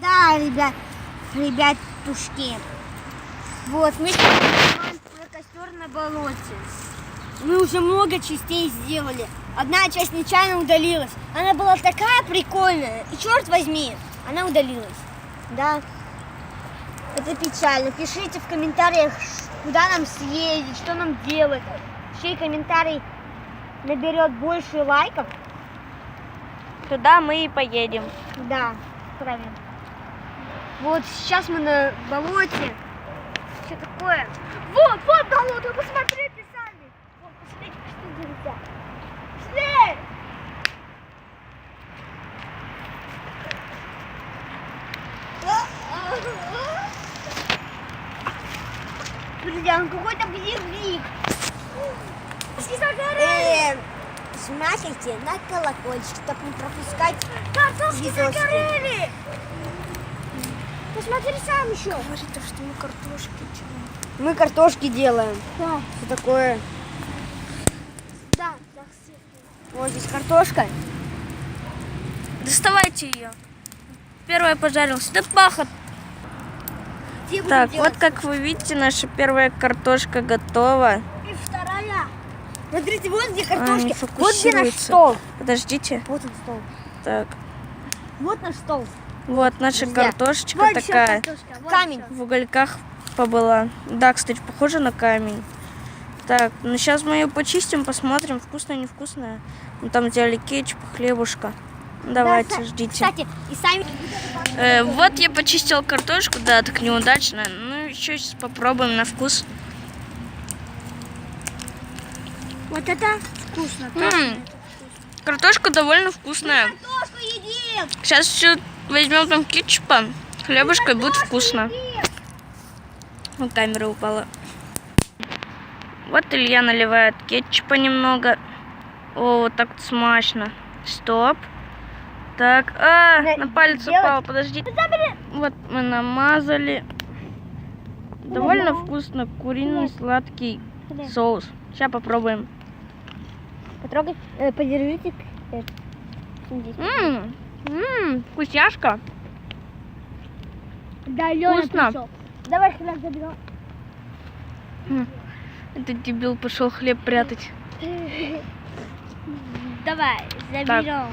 Да, ребятушки. Вот, мы снимаем костер на болоте. Мы уже много частей сделали. Одна часть нечаянно удалилась. Она была такая прикольная. И черт возьми, она удалилась. Да. Это печально. Пишите в комментариях, куда нам съездить, что нам делать. Чей комментарий наберет больше лайков, туда мы и поедем. Да, правильно. Вот сейчас мы на болоте. Что такое? Вот болото, посмотрите сами. Вот, посмотрите, что делается. Пошли! Друзья, он какой-то бзик. Жмякайте на колокольчик, чтобы не пропускать Картошки загорели! Посмотри сам еще. Говорит, что мы картошки делаем. Мы картошки делаем. Да. Что такое? Да. Вот здесь картошка. Доставайте ее. Первая пожарилась. Да пахот. Так, вот как вы видите, наша первая картошка готова. И вторая. Смотрите, вот где Не картошки. Вот где наш фокусируется. стол. Подождите. Вот он стол. Так, Вот наш стол. вот наша Друзья, картошечка вот еще такая. картошка, вот камень. В угольках побыла. Да, кстати, похоже на камень. Так, ну сейчас мы ее почистим, посмотрим, вкусная, невкусная. Мы там взяли кетчуп, хлебушка. Давайте, Да, ждите. Кстати, и сами... Вот я почистил картошку, да, так неудачно. Ну, еще сейчас попробуем на вкус. Вот это вкусно. Картошка довольно вкусная. Картошку едим! Сейчас еще возьмем там кетчупа, хлебушка, и будет вкусно. Ну, камера упала. Вот Илья наливает кетчупа немного. О, вот так вот смачно. Стоп. Так, на палец упал, подожди. Вот мы намазали. Довольно вкусно, куриный сладкий соус. Сейчас попробуем. Потрогай, подержите. Вкусняшка. Да, Лёня Вкусно. пришел. Давай хлеб заберем. Этот дебил пошел хлеб прятать. Давай, заберем.